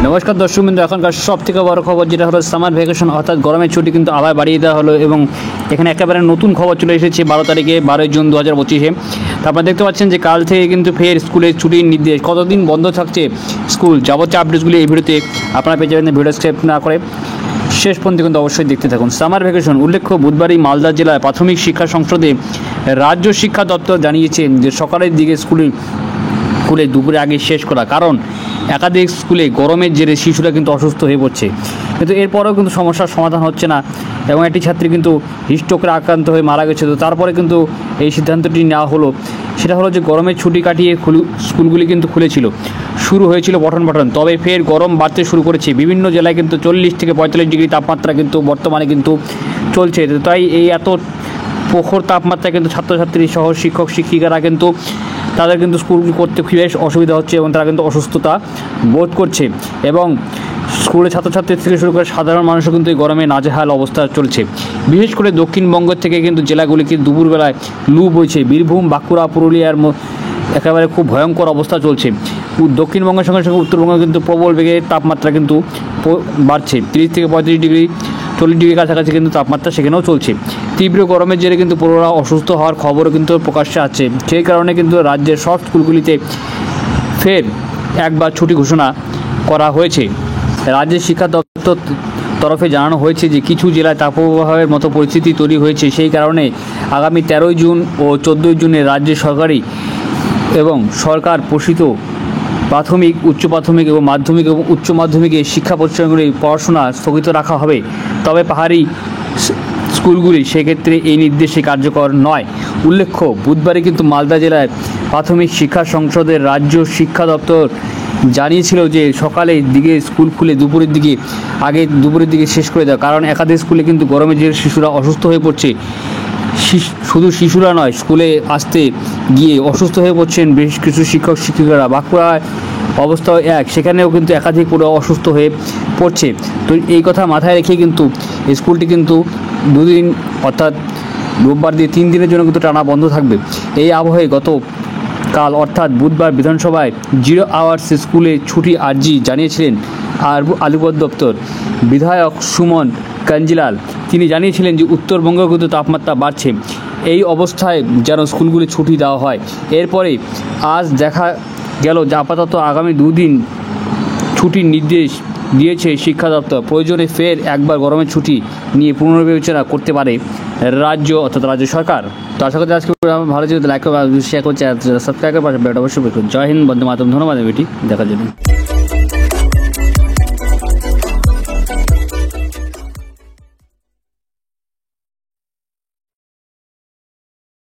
নমস্কার দর্শক বিন্দু, এখনকার সব থেকে বড় খবর যেটা হলো সামার ভ্যাকেশন অর্থাৎ গরমের ছুটি কিন্তু আবার বাড়িয়ে দেওয়া হলো এবং এখানে একেবারে নতুন খবর চলে এসেছে 12 তারিখে 12 জুন 2025। তো আপনারা দেখতে পাচ্ছেন যে কাল থেকে কিন্তু ফের স্কুলের ছুটির নির্দেশ, কতদিন বন্ধ থাকছে স্কুল যাবতীয় আপডেটসগুলি এই ভিডিওতে আপনারা পেয়ে যাবেন। ভিডিও স্ক্রিপ্ট না করে শেষ পর্যন্ত কিন্তু অবশ্যই দেখতে থাকুন। সামার ভ্যাকেশন উল্লেখ্য, বুধবারই মালদা জেলায় প্রাথমিক শিক্ষা সংসদে রাজ্য শিক্ষা দপ্তর জানিয়েছেন যে সকালের দিকে স্কুলে দুপুরে আগে শেষ করা, কারণ একাধিক স্কুলে গরমের জেরে শিশুরা কিন্তু অসুস্থ হয়ে পড়ছে। কিন্তু এরপরেও কিন্তু সমস্যার সমাধান হচ্ছে না এবং একটি ছাত্রী কিন্তু হিস্ট্রোকে আক্রান্ত হয়ে মারা গেছে। তো তারপরে কিন্তু এই সিদ্ধান্তটি নেওয়া হলো, সেটা হলো যে গরমের ছুটি কাটিয়ে স্কুলগুলি কিন্তু খুলেছিল, শুরু হয়েছিল পঠন পাঠন, তবে ফের গরম বাড়তে শুরু করেছে। বিভিন্ন জেলায় কিন্তু 40 থেকে 45 ডিগ্রি তাপমাত্রা কিন্তু বর্তমানে কিন্তু চলছে। তাই এই এত প্রখর তাপমাত্রায় কিন্তু ছাত্রছাত্রী সহ শিক্ষক শিক্ষিকারা কিন্তু তাদের কিন্তু স্কুল করতে বেশ অসুবিধা হচ্ছে এবং তারা কিন্তু অসুস্থতা বোধ করছে এবং স্কুলের ছাত্রছাত্রী থেকে শুরু করে সাধারণ মানুষও কিন্তু এই গরমে নাজেহাল অবস্থা চলছে। বিশেষ করে দক্ষিণবঙ্গ থেকে কিন্তু জেলাগুলিকে দুপুরবেলায় লু বইছে। বীরভূম, বাঁকুড়া, পুরুলিয়ার একেবারে খুব ভয়ঙ্কর অবস্থা চলছে। দক্ষিণবঙ্গের সঙ্গে সঙ্গে উত্তরবঙ্গে কিন্তু প্রবল বেগে তাপমাত্রা কিন্তু বাড়ছে। 30 থেকে 35 ডিগ্রি 40 ডিগ্রি কাছাকাছি কিন্তু তাপমাত্রা সেখানেও চলছে। তীব্র গরমের জেরে কিন্তু পড়ুয়ারা অসুস্থ হওয়ার খবরও কিন্তু প্রকাশ্যে আছে। সেই কারণে কিন্তু রাজ্যের সব স্কুলগুলিতে ফের একবার ছুটি ঘোষণা করা হয়েছে। রাজ্যের শিক্ষা দপ্তর তরফে জানানো হয়েছে যে কিছু জেলায় তাপপ্রবাহের মতো পরিস্থিতি তৈরি হয়েছে। সেই কারণে আগামী 13 জুন ও 14 জুনে রাজ্যের সরকারি এবং সরকার পোষিত প্রাথমিক, উচ্চ প্রাথমিক এবং মাধ্যমিক এবং উচ্চ মাধ্যমিকে শিক্ষা প্রতিষ্ঠানগুলি পড়াশোনা স্থগিত রাখা হবে। তবে পাহাড়ি স্কুলগুলি সেক্ষেত্রে এই নির্দেশে কার্যকর নয়। উল্লেখ্য, বুধবারই কিন্তু মালদা জেলায় প্রাথমিক শিক্ষা সংসদের রাজ্য শিক্ষা দপ্তর জানিয়েছিল যে সকালের দিকে স্কুল খুলে দুপুরের দিকে শেষ করে দেওয়া, কারণ একাধিক স্কুলে কিন্তু গরমের জেরে শিশুরা অসুস্থ হয়ে পড়ছে। শুধু শিশুরা নয়, স্কুলে আসতে গিয়ে অসুস্থ হয়ে পড়ছেন বেশ কিছু শিক্ষক শিক্ষিকারা। বাঁকুড়ার অবস্থাও সেখানেও কিন্তু একাধিক পুরো অসুস্থ হয়ে পড়ছে। তো এই কথা মাথায় রেখে কিন্তু স্কুলটি কিন্তু দুদিন অর্থাৎ রোববার দিয়ে 3 দিনের জন্য কিন্তু টানা বন্ধ থাকবে। এই আবহে গতকাল অর্থাৎ বুধবার বিধানসভায় 0 আওয়ার্স স্কুলে ছুটি আর্জি জানিয়েছিলেন আলিপুর দপ্তর বিধায়ক সুমন কাঞ্জিলাল। তিনি জানিয়েছিলেন যে উত্তরবঙ্গেও কিন্তু তাপমাত্রা বাড়ছে, এই অবস্থায় যেন স্কুলগুলি ছুটি দেওয়া হয়। এরপরে আজ দেখা গেল যে আপাতত আগামী 2 দিন ছুটির নির্দেশ দিয়েছে শিক্ষা দপ্তর। প্রয়োজনে ফের একবার গরমের ছুটি নিয়ে পুনর্বিবেচনা করতে পারে রাজ্য সরকার। তো আশা করছি আজকে ভালো ছিল, লাইক করে শেয়ার করছে, সাবস্ক্রাইব করে পাশে অবশ্যই। জয় হিন্দ, বন্দে মাতরম। ধন্যবাদ ভিডিওটি দেখার জন্য।